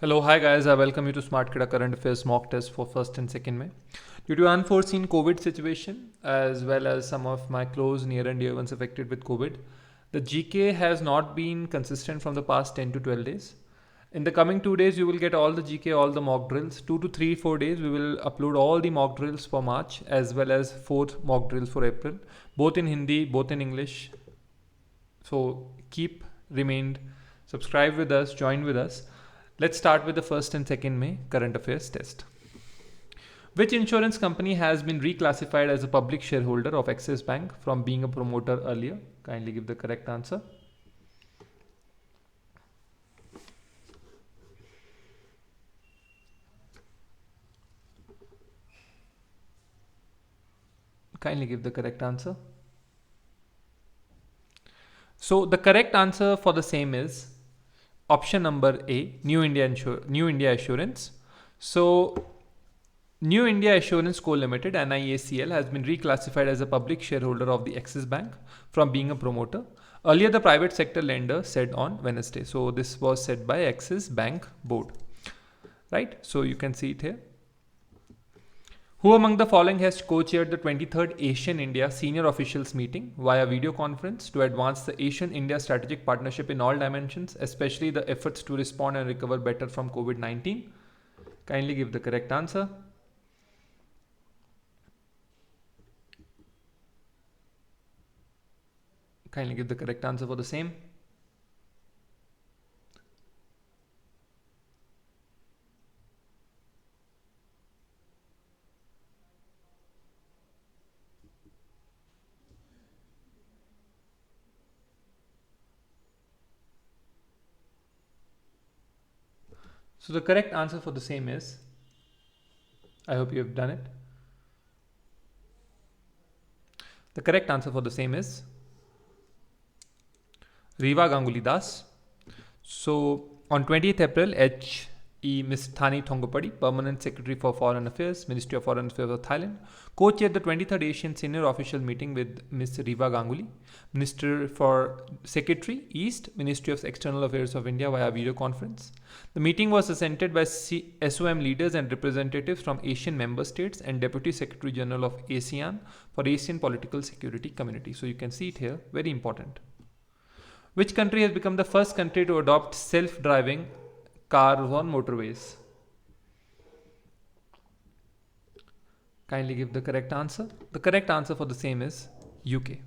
Hello, hi guys. I welcome you to Smart Kida Current Affairs mock test for first and second May. Due to unforeseen COVID situation, as well as some of my close, near and dear ones affected with COVID, the GK has not been consistent from the past 10 to 12 days. In the coming 2 days, you will get all the GK, all the mock drills. 2 to 3, 4 days, we will upload all the mock drills for March as well as 4th mock drills for April, both in Hindi, both in English. So keep remained, subscribe with us, join with us. Let's start with the first and second May current affairs test. Which insurance company has been reclassified as a public shareholder of Axis Bank from being a promoter earlier? Kindly give the correct answer. Kindly give the correct answer. So the correct answer for the same is option number A, New India Assurance. So New India Assurance Co Limited (NIACL) has been reclassified as a public shareholder of the Axis Bank from being a promoter. Earlier, the private sector lender said on Wednesday. So this was said by Axis Bank board, right? So you can see it here. Who among the following has co-chaired the 23rd Asian India Senior Officials Meeting via video conference to advance the Asian India strategic partnership in all dimensions, especially the efforts to respond and recover better from COVID-19? Kindly give the correct answer. Kindly give the correct answer for the same. So the correct answer for the same is, I hope you have done it. The correct answer for the same is Riva Ganguly Das. So on 20th April, H.E. Ms. Thani Thongapadi, Permanent Secretary for Foreign Affairs, Ministry of Foreign Affairs of Thailand, co-chaired the 23rd Asian Senior Official Meeting with Ms. Riva Ganguly, Minister for Secretary, East, Ministry of External Affairs of India via video conference. The meeting was attended by SOM leaders and representatives from Asian member states and Deputy Secretary General of ASEAN for Asian Political Security Community. So you can see it here, very important. Which country has become the first country to adopt self-driving cars on motorways? Kindly give the correct answer. The correct answer for the same is UK.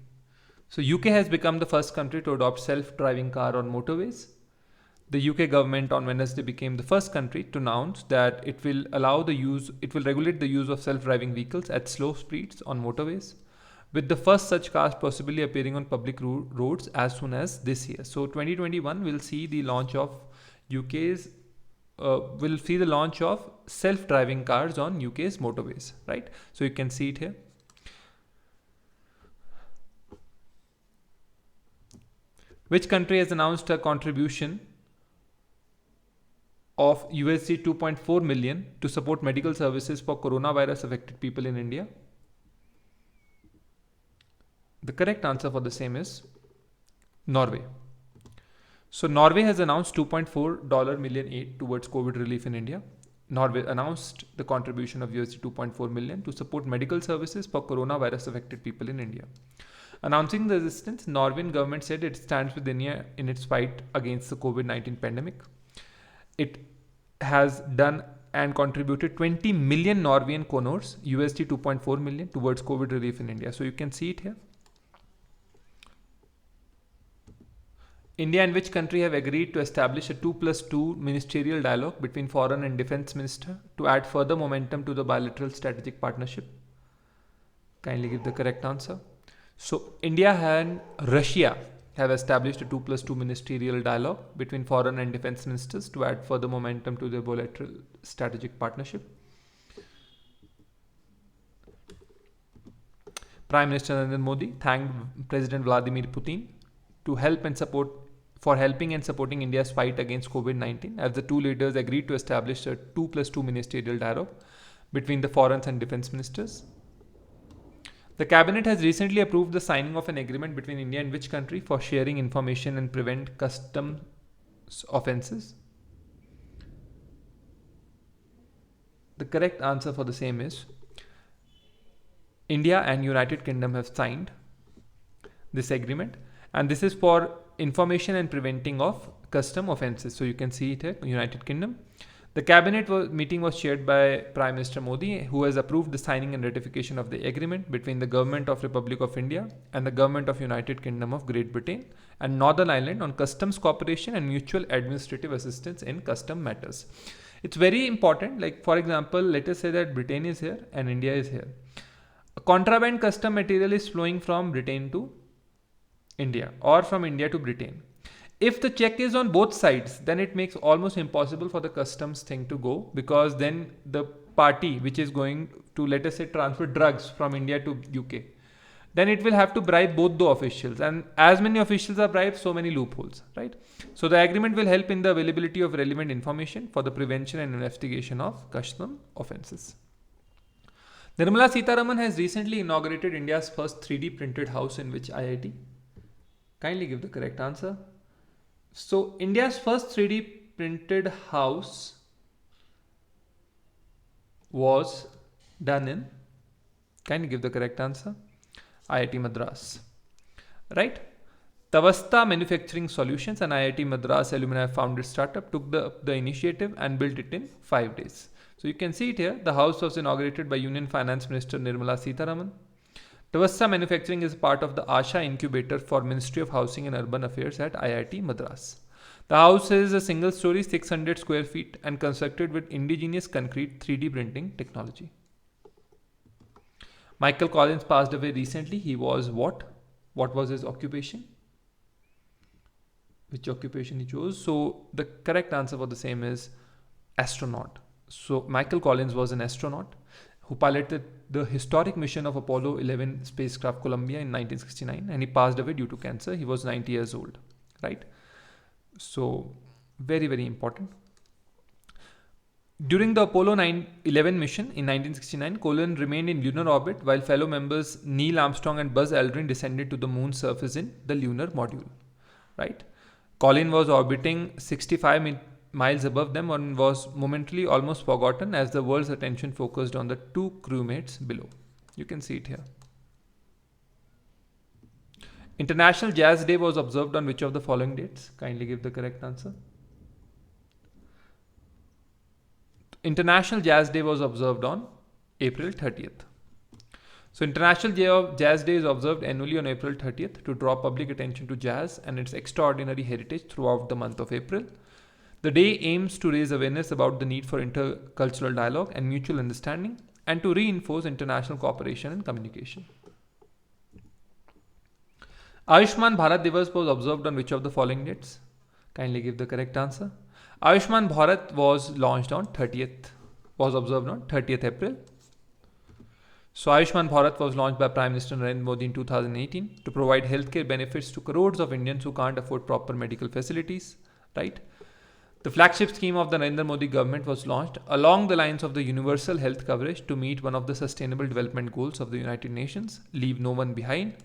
So UK has become the first country to adopt self-driving car on motorways. The UK government on Wednesday became the first country to announce that it will regulate the use of self-driving vehicles at slow speeds on motorways, with the first such cars possibly appearing on public roads as soon as this year. So 2021 will see the launch of self-driving cars on UK's motorways, right? So you can see it here. Which country has announced a contribution of USD 2.4 million to support medical services for coronavirus affected people in India? The correct answer for the same is Norway. So Norway has announced $2.4 million aid towards COVID relief in India. Norway announced the contribution of USD 2.4 million to support medical services for coronavirus affected people in India. Announcing the assistance, Norwegian government said it stands with India in its fight against the COVID-19 pandemic. It has done and contributed 20 million Norwegian kroners, USD 2.4 million, towards COVID relief in India. So you can see it here. India and which country have agreed to establish a 2+2 ministerial dialogue between Foreign and Defence Minister to add further momentum to the bilateral strategic partnership? Kindly give the correct answer. So India and Russia have established a 2+2 ministerial dialogue between Foreign and Defence Ministers to add further momentum to the bilateral strategic partnership. Prime Minister Narendra Modi thanked President Vladimir Putin for helping and supporting India's fight against COVID-19, as the two leaders agreed to establish a 2+2 ministerial dialogue between the foreign and defense ministers. The cabinet has recently approved the signing of an agreement between India and which country for sharing information and prevent customs offences? The correct answer for the same is India and United Kingdom have signed this agreement, and this is for information and preventing of custom offences. So you can see it here, United Kingdom. The cabinet meeting was chaired by Prime Minister Modi, who has approved the signing and ratification of the agreement between the Government of Republic of India and the Government of United Kingdom of Great Britain and Northern Ireland on customs cooperation and mutual administrative assistance in custom matters. It's very important. Like, for example, let us say that Britain is here and India is here. A contraband custom material is flowing from Britain to India or from India to Britain. If the check is on both sides, then it makes almost impossible for the customs thing to go, because then the party which is going to, let us say, transfer drugs from India to UK, then it will have to bribe both the officials, and as many officials are bribed, so many loopholes, right? So the agreement will help in the availability of relevant information for the prevention and investigation of custom offences. Nirmala Sitharaman has recently inaugurated India's first 3D printed house in which IIT? Kindly give the correct answer. So India's first 3D printed house was done in, kindly give the correct answer, IIT Madras, right? Tavasta Manufacturing Solutions, an IIT Madras alumni founded startup, took the initiative and built it in 5 days. So you can see it here. The house was inaugurated by Union Finance Minister Nirmala Sitharaman. Tavasta Manufacturing is part of the Asha Incubator for Ministry of Housing and Urban Affairs at IIT Madras. The house is a single story, 600 square feet, and constructed with indigenous concrete 3D printing technology. Michael Collins passed away recently. He was what? What was his occupation? Which occupation he chose? So the correct answer for the same is astronaut. So Michael Collins was an astronaut who piloted the historic mission of Apollo 11 spacecraft Columbia in 1969, and he passed away due to cancer. He was 90 years old, right? So very, very important. During the Apollo 11 mission in 1969, Collins remained in lunar orbit while fellow members Neil Armstrong and Buzz Aldrin descended to the moon's surface in the lunar module, right? Collins was orbiting 65 miles above them and was momentarily almost forgotten as the world's attention focused on the two crewmates below. You can see it here. International Jazz Day was observed on which of the following dates? Kindly give the correct answer. International Jazz Day was observed on April 30th. So International Jazz Day is observed annually on April 30th to draw public attention to jazz and its extraordinary heritage throughout the month of April. The day aims to raise awareness about the need for intercultural dialogue and mutual understanding, and to reinforce international cooperation and communication. Ayushman Bharat Divas was observed on which of the following dates? Kindly give the correct answer. Ayushman Bharat was observed on 30th April. So Ayushman Bharat was launched by Prime Minister Narendra Modi in 2018 to provide healthcare benefits to crores of Indians who can't afford proper medical facilities, right? The flagship scheme of the Narendra Modi government was launched along the lines of the universal health coverage to meet one of the sustainable development goals of the United Nations, leave no one behind.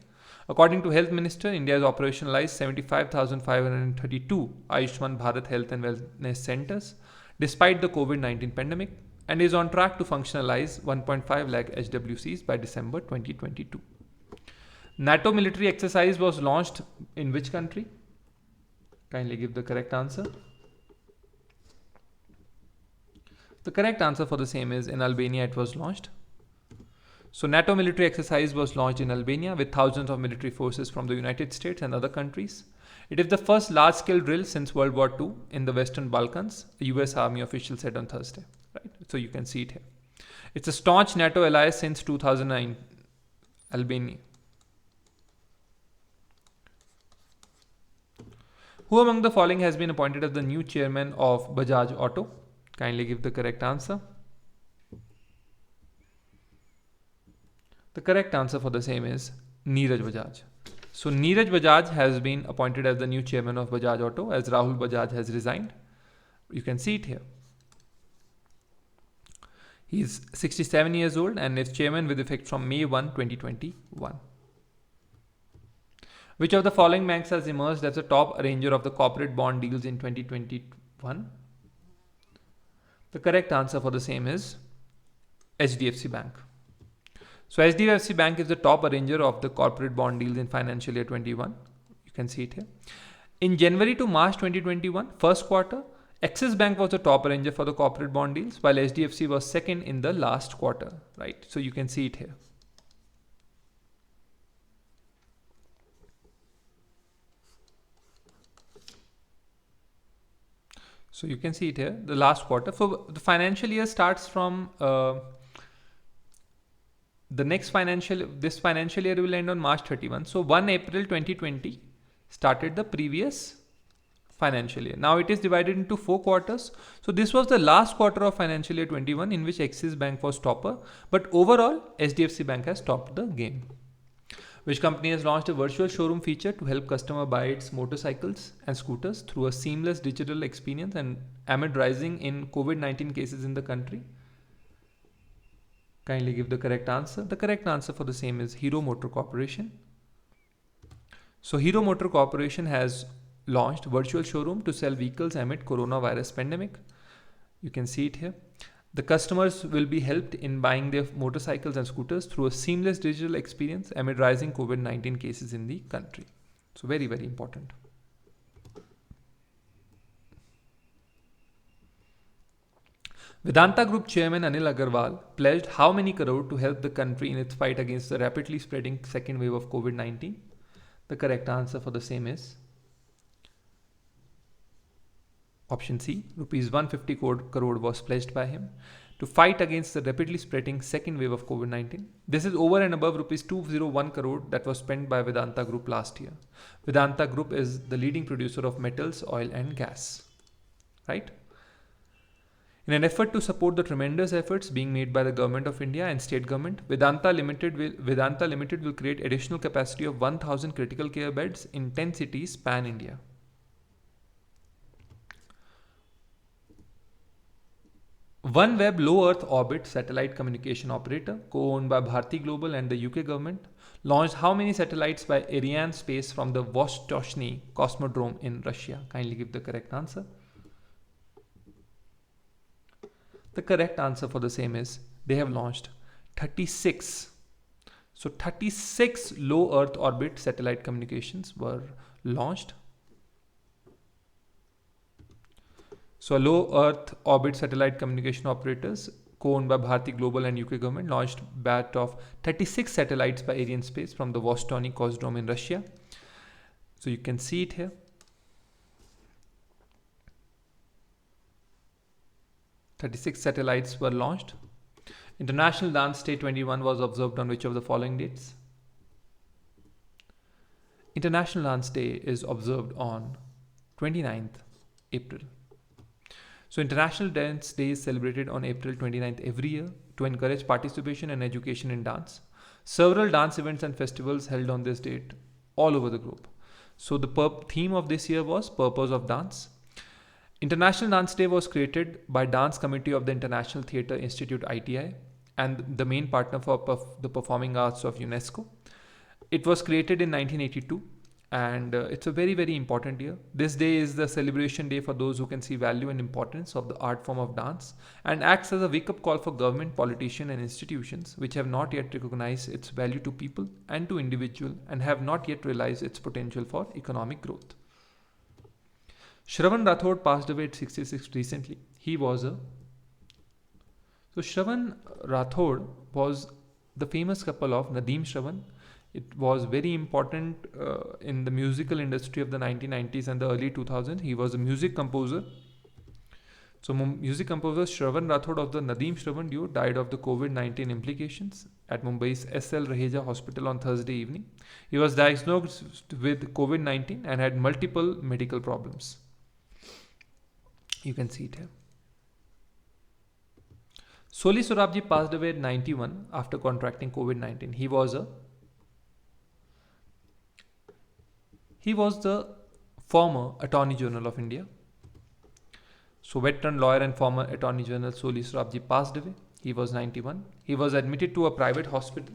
According to Health Minister, India has operationalized 75,532 Ayushman Bharat Health and Wellness Centers despite the COVID-19 pandemic, and is on track to functionalize 1.5 lakh HWCs by December 2022. NATO military exercise was launched in which country? Kindly give the correct answer. The correct answer for the same is in Albania it was launched. So NATO military exercise was launched in Albania with thousands of military forces from the United States and other countries. It is the first large-scale drill since World War II in the Western Balkans, the US Army official said on Thursday. Right? So you can see it here. It's a staunch NATO ally since 2009, Albania. Who among the following has been appointed as the new chairman of Bajaj Auto? Kindly give the correct answer. The correct answer for the same is Neeraj Bajaj. So Neeraj Bajaj has been appointed as the new chairman of Bajaj Auto as Rahul Bajaj has resigned. You can see it here. He is 67 years old and is chairman with effect from May 1, 2021. Which of the following banks has emerged as a top arranger of the corporate bond deals in 2021? The correct answer for the same is HDFC Bank. So HDFC Bank is the top arranger of the corporate bond deals in financial year 21. You can see it here. In January to March 2021, first quarter, Axis Bank was the top arranger for the corporate bond deals, while HDFC was second in the last quarter, right? So you can see it here. So you can see it here, the last quarter. So the financial year starts from this financial year will end on March 31. So 1 April 2020 started the previous financial year. Now it is divided into 4 quarters. So this was the last quarter of financial year 21 in which Axis Bank was topper. But overall, HDFC Bank has topped the game. Which company has launched a virtual showroom feature to help customer buy its motorcycles and scooters through a seamless digital experience and amid rising in COVID-19 cases in the country? Kindly give the correct answer. The correct answer for the same is Hero Motor Corporation. So Hero Motor Corporation has launched virtual showroom to sell vehicles amid coronavirus pandemic. You can see it here. The customers will be helped in buying their motorcycles and scooters through a seamless digital experience amid rising COVID-19 cases in the country. So very, very important. Vedanta Group Chairman Anil Agarwal pledged how many crore to help the country in its fight against the rapidly spreading second wave of COVID-19? The correct answer for the same is option C, rupees 150 crore was pledged by him to fight against the rapidly spreading second wave of COVID-19. This is over and above rupees 201 crore that was spent by Vedanta Group last year. Vedanta Group is the leading producer of metals, oil and gas. Right? In an effort to support the tremendous efforts being made by the Government of India and State Government, Vedanta Limited will create additional capacity of 1,000 critical care beds in 10 cities pan-India. OneWeb low Earth orbit satellite communication operator, co-owned by Bharti Global and the UK government, launched how many satellites by Arianespace from the Vostochny Cosmodrome in Russia? Kindly give the correct answer. The correct answer for the same is they have launched 36. So 36 low Earth orbit satellite communications were launched. So low Earth orbit satellite communication operators co-owned by Bharti Global and UK government launched batch of 36 satellites by Arianespace from the Vostochny Cosmodrome in Russia. So you can see it here. "36 satellites were launched." International Dance Day 21 was observed on which of the following dates? International Dance Day is observed on 29th April. So International Dance Day is celebrated on April 29th every year to encourage participation and education in dance. Several dance events and festivals held on this date all over the globe. So the theme of this year was Purpose of Dance. International Dance Day was created by Dance Committee of the International Theatre Institute ITI and the main partner for the performing arts of UNESCO. It was created in 1982 and it's a very, very important year. This day is the celebration day for those who can see value and importance of the art form of dance and acts as a wake-up call for government, politicians and institutions which have not yet recognized its value to people and to individuals and have not yet realized its potential for economic growth. Shravan Rathod passed away at 66 recently. So Shravan Rathod was the famous couple of Nadeem Shravan. It was very important in the musical industry of the 1990s and the early 2000s. He was a music composer. So music composer Shravan Rathod of the Nadeem Shravan duo died of the COVID-19 implications at Mumbai's SL Raheja Hospital on Thursday evening. He was diagnosed with COVID-19 and had multiple medical problems. You can see it here. Soli Sorabji passed away at 91 after contracting COVID-19. He was the former Attorney General of India. So veteran lawyer and former Attorney General Soli Sorabji passed away. He was 91. He was admitted to a private hospital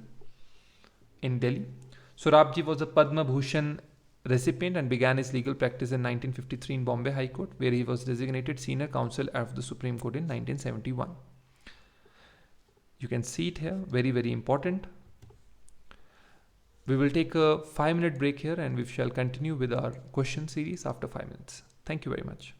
in Delhi. Sorabji was a Padma Bhushan recipient and began his legal practice in 1953 in Bombay High Court, where he was designated senior counsel of the Supreme Court in 1971. You can see it here, very, very important. We will take a 5-minute break here and we shall continue with our question series after 5 minutes. Thank you very much.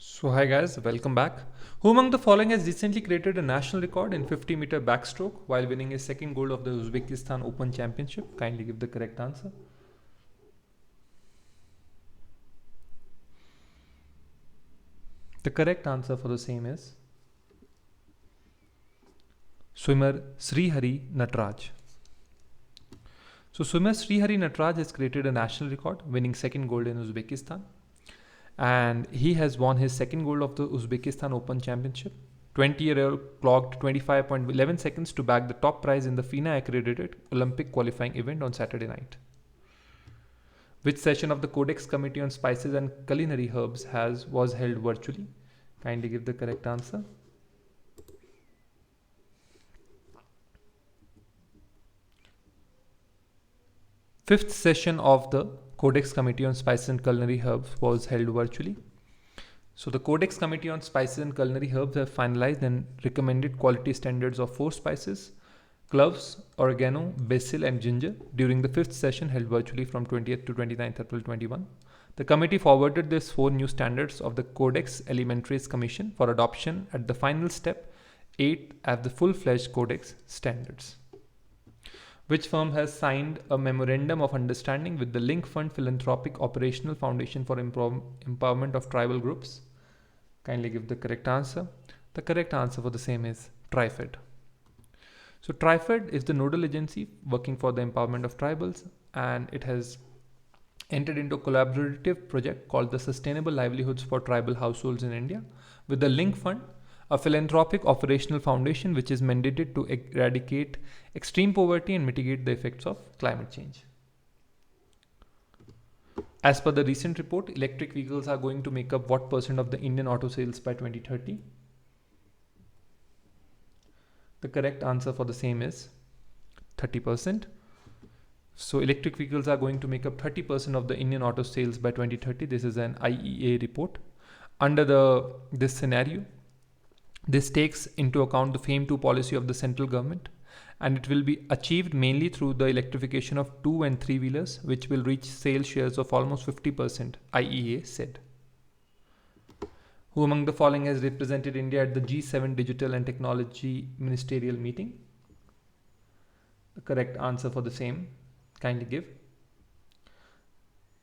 So hi guys, welcome back. Who among the following has recently created a national record in 50-meter backstroke while winning his second gold of the Uzbekistan Open Championship? Kindly give the correct answer. The correct answer for the same is swimmer Srihari Natraj. So swimmer Srihari Natraj has created a national record, winning second gold in Uzbekistan. And he has won his second gold of the Uzbekistan Open Championship. 20-year-old clocked 25.11 seconds to bag the top prize in the FINA accredited Olympic qualifying event on Saturday night. Which session of the Codex Committee on Spices and Culinary Herbs was held virtually? Kindly give the correct answer. Fifth session of the Codex Committee on Spices and Culinary Herbs was held virtually. So the Codex Committee on Spices and Culinary Herbs have finalized and recommended quality standards of 4 spices, cloves, oregano, basil and ginger during the 5th session held virtually from 20th to 29th April 21. The committee forwarded these 4 new standards of the Codex Alimentarius Commission for adoption at the final step 8 as the full-fledged Codex standards. Which firm has signed a memorandum of understanding with the Link Fund Philanthropic Operational Foundation for Empowerment of Tribal Groups? Kindly give the correct answer. The correct answer for the same is TriFed. So TriFed is the nodal agency working for the empowerment of tribals, and it has entered into a collaborative project called the Sustainable Livelihoods for Tribal Households in India with the Link Fund, a philanthropic operational foundation which is mandated to eradicate extreme poverty and mitigate the effects of climate change. As per the recent report, electric vehicles are going to make up what percent of the Indian auto sales by 2030? The correct answer for the same is 30%. So electric vehicles are going to make up 30% of the Indian auto sales by 2030. This is an IEA report. Under this scenario, this takes into account the FAME 2 policy of the central government, and it will be achieved mainly through the electrification of 2 and 3 wheelers, which will reach sales shares of almost 50%, IEA said. Who among the following has represented India at the G7 Digital and Technology Ministerial Meeting? The correct answer for the same, kindly give.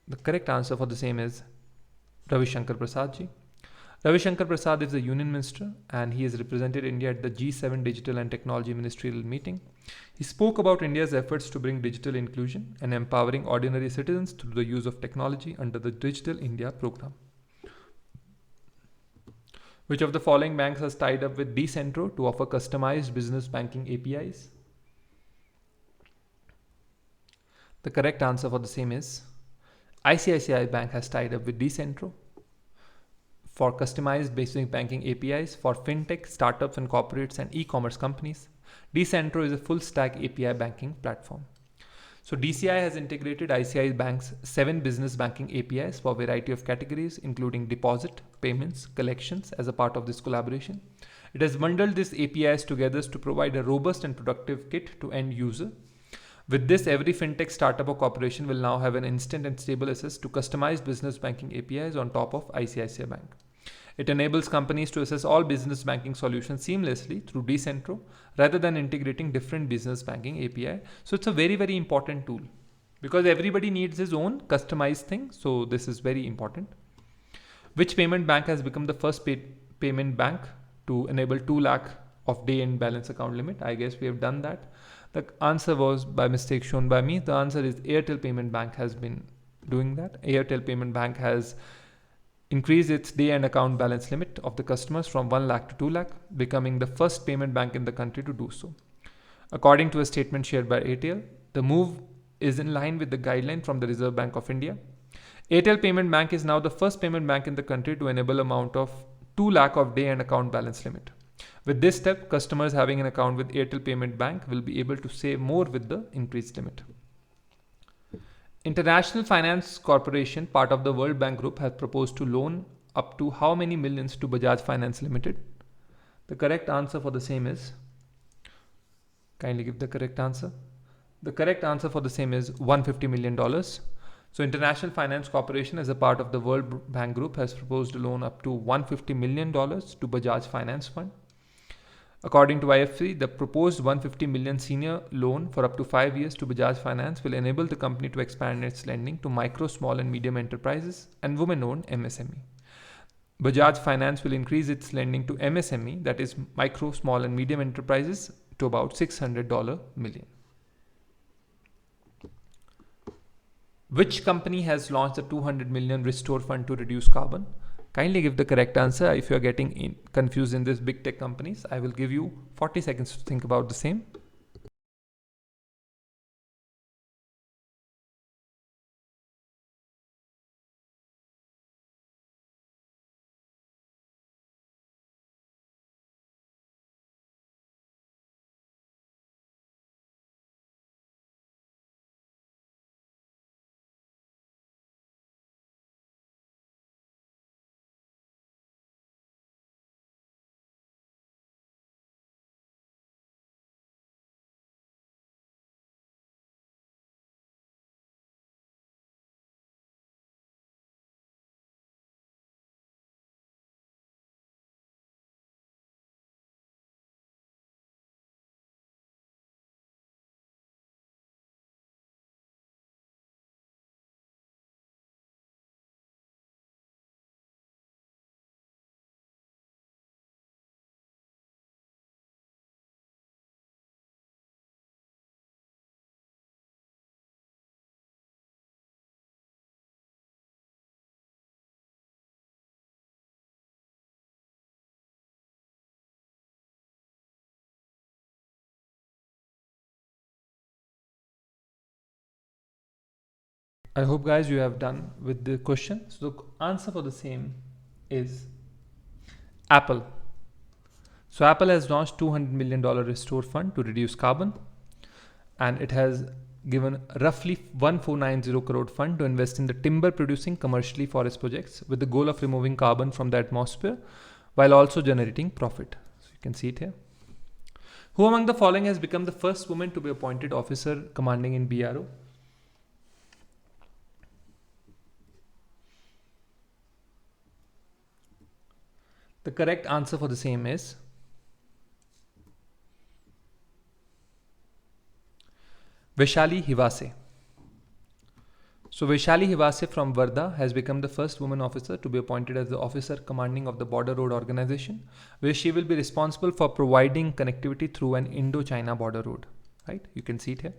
The correct answer for the same is Ravi Shankar Prasad ji. Ravi Shankar Prasad is the Union Minister, and he has represented India at the G7 Digital and Technology Ministerial Meeting. He spoke about India's efforts to bring digital inclusion and empowering ordinary citizens through the use of technology under the Digital India program. Which of the following banks has tied up with Decentro to offer customized business banking APIs? The correct answer for the same is ICICI Bank has tied up with Decentro for customized basic banking APIs for fintech, startups and corporates and e-commerce companies. Decentro is a full stack API banking platform. So DCI has integrated ICICI Bank's 7 business banking APIs for a variety of categories, including deposit, payments, collections as a part of this collaboration. It has bundled these APIs together to provide a robust and productive kit to end user. With this, every fintech, startup or corporation will now have an instant and stable access to customized business banking APIs on top of ICICI Bank. It enables companies to access all business banking solutions seamlessly through Decentro rather than integrating different business banking API. So it's a very, very important tool because everybody needs his own customized thing. So this is very important. Which payment bank has become the first payment bank to enable 2 lakh of day-end balance account limit? I guess we have done that. The answer was by mistake shown by me. The answer is Airtel Payment Bank has been doing that. Airtel Payment Bank has increased its day-end account balance limit of the customers from 1 lakh to 2 lakh, becoming the first payment bank in the country to do so. According to a statement shared by Airtel, the move is in line with the guideline from the Reserve Bank of India. Airtel Payment Bank is now the first payment bank in the country to enable amount of 2 lakh of day-end account balance limit. With this step, customers having an account with Airtel Payment Bank will be able to save more with the increased limit. International Finance Corporation, part of the World Bank Group, has proposed to loan up to how many millions to Bajaj Finance Limited? The correct answer for the same is, kindly give the correct answer. The correct answer for the same is $150 million. So International Finance Corporation, as a part of the World Bank Group, has proposed a loan up to $150 million to Bajaj Finance Fund. According to IFC, the proposed 150 million senior loan for up to 5 years to Bajaj Finance will enable the company to expand its lending to micro, small and medium enterprises and women-owned MSME. Bajaj Finance will increase its lending to MSME, that is micro, small and medium enterprises, to about $600 million. Which company has launched a 200 million Restore Fund to reduce carbon? Kindly give the correct answer. If you are getting confused in these big tech companies, I will give you 40 seconds to think about the same. I hope guys you have done with the question. So the answer for the same is Apple. So Apple has launched $200 million restore fund to reduce carbon, and it has given roughly 1490 crore fund to invest in the timber producing commercially forest projects with the goal of removing carbon from the atmosphere while also generating profit. So you can see it here. Who among the following has become the first woman to be appointed officer commanding in BRO? The correct answer for the same is Vaishali Hivase. So Vaishali Hivase from Varda has become the first woman officer to be appointed as the officer commanding of the Border Road Organization, where she will be responsible for providing connectivity through an Indo-China border road. Right? You can see it here.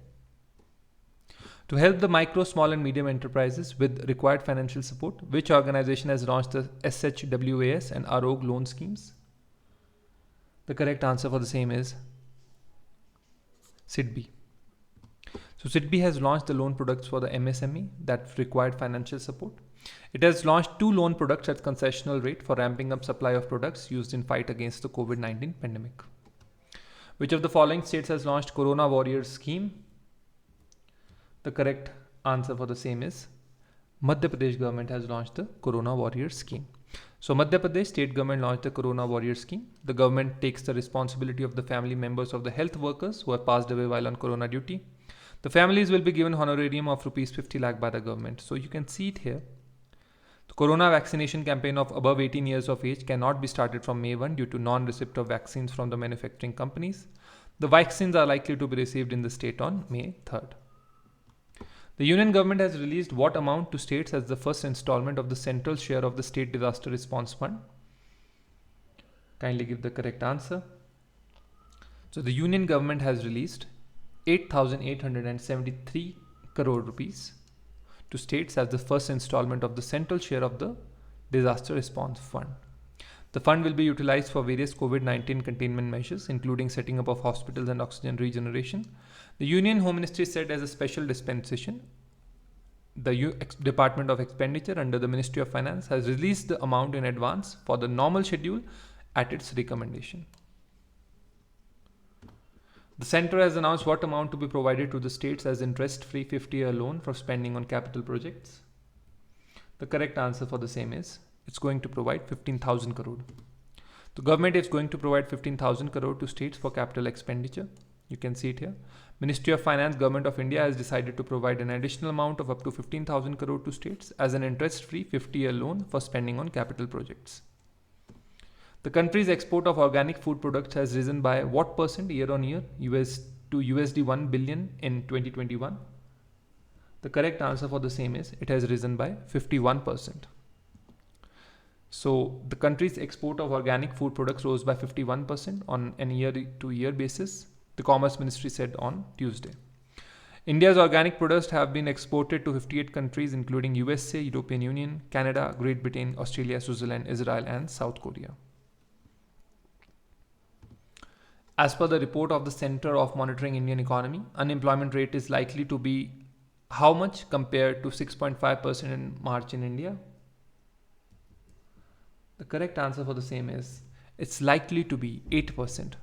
To help the micro, small and medium enterprises with required financial support, which organization has launched the SHWAS and AROG loan schemes? The correct answer for the same is SIDBI. So SIDBI has launched the loan products for the MSME that required financial support. It has launched 2 loan products at concessional rate for ramping up supply of products used in fight against the COVID-19 pandemic. Which of the following states has launched Corona Warriors scheme? The correct answer for the same is Madhya Pradesh government has launched the Corona Warriors scheme. So Madhya Pradesh state government launched the Corona Warriors scheme. The government takes the responsibility of the family members of the health workers who have passed away while on Corona duty. The families will be given honorarium of rupees 50 lakh by the government. So you can see it here. The Corona vaccination campaign of above 18 years of age cannot be started from May 1 due to non-receipt of vaccines from the manufacturing companies. The vaccines are likely to be received in the state on May 3rd. The union government has released what amount to states as the first installment of the central share of the State Disaster Response Fund? Kindly give the correct answer. So the union government has released 8,873 crore rupees to states as the first installment of the central share of the Disaster Response Fund. The fund will be utilized for various COVID-19 containment measures, including setting up of hospitals and oxygen regeneration. The Union Home Ministry said as a special dispensation, the Department of Expenditure under the Ministry of Finance has released the amount in advance for the normal schedule at its recommendation. The centre has announced what amount to be provided to the states as interest-free 50-year loan for spending on capital projects. The correct answer for the same is it's going to provide 15,000 crore. The government is going to provide 15,000 crore to states for capital expenditure. You can see it here. Ministry of Finance, Government of India has decided to provide an additional amount of up to 15,000 crore to states as an interest-free 50-year loan for spending on capital projects. The country's export of organic food products has risen by what percent year on year to USD 1 billion in 2021? The correct answer for the same is it has risen by 51%. So the country's export of organic food products rose by 51% on an year-to-year basis, the Commerce Ministry said on Tuesday. India's organic products have been exported to 58 countries including USA, European Union, Canada, Great Britain, Australia, Switzerland, Israel and South Korea. As per the report of the Center of Monitoring Indian Economy, unemployment rate is likely to be how much compared to 6.5% in March in India? The correct answer for the same is it's likely to be 8%.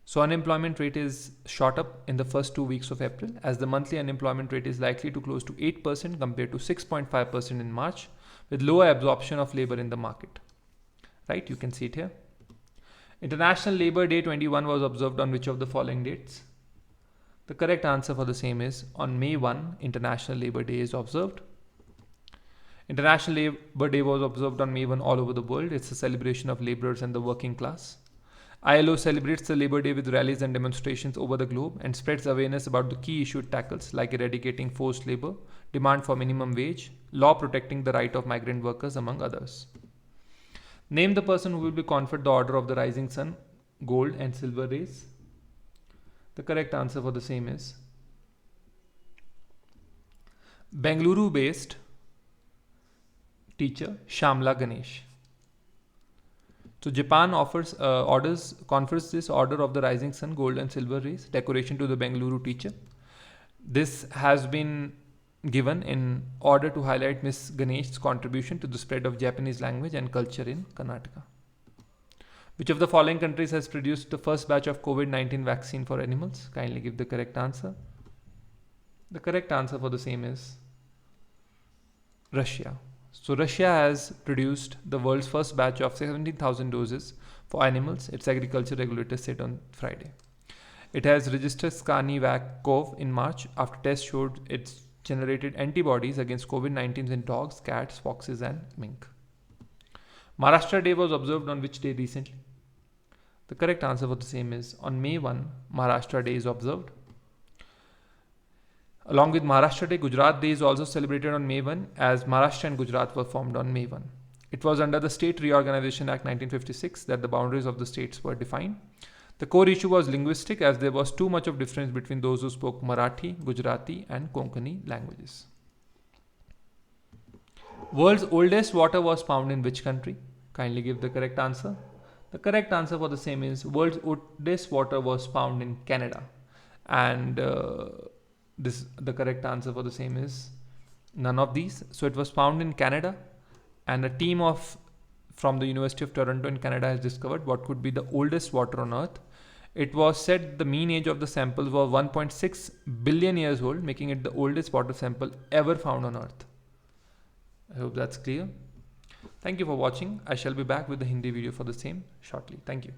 So unemployment rate is shot up in the first 2 weeks of April as the monthly unemployment rate is likely to close to 8% compared to 6.5% in March with lower absorption of labor in the market. Right, you can see it here. International Labour Day 21 was observed on which of the following dates? The correct answer for the same is on May 1, International Labour Day is observed. International Labour Day was observed on May 1 all over the world. It's a celebration of labourers and the working class. ILO celebrates the Labour Day with rallies and demonstrations over the globe and spreads awareness about the key issue it tackles like eradicating forced labour, demand for minimum wage, law protecting the right of migrant workers, among others. Name the person who will be conferred the Order of the Rising Sun, Gold and Silver Rays. The correct answer for the same is Bengaluru-based teacher Shamla Ganesh. So Japan confers this Order of the Rising Sun, Gold and Silver Rays decoration to the Bengaluru teacher. This has been given in order to highlight Miss Ganesh's contribution to the spread of Japanese language and culture in Karnataka. Which of the following countries has produced the first batch of COVID-19 vaccine for animals? Kindly give the correct answer. The correct answer for the same is Russia. So Russia has produced the world's first batch of 17,000 doses for animals, its agriculture regulator said on Friday. It has registered Skyny-Vac-CoV in March after tests showed it's generated antibodies against COVID-19 in dogs, cats, foxes and mink. Maharashtra Day was observed on which day recently? The correct answer for the same is on May 1, Maharashtra Day is observed. Along with Maharashtra Day, Gujarat Day is also celebrated on May 1 as Maharashtra and Gujarat were formed on May 1. It was under the State Reorganization Act 1956 that the boundaries of the states were defined. The core issue was linguistic as there was too much of difference between those who spoke Marathi, Gujarati and Konkani languages. World's oldest water was found in which country? Kindly give the correct answer. The correct answer for the same is world's oldest water was found in Canada. And the correct answer for the same is none of these. So it was found in Canada, and a team from the University of Toronto in Canada has discovered what could be the oldest water on Earth. It was said the mean age of the samples was 1.6 billion years old, making it the oldest water sample ever found on Earth. I hope that's clear. Thank you for watching. I shall be back with the Hindi video for the same shortly. Thank you.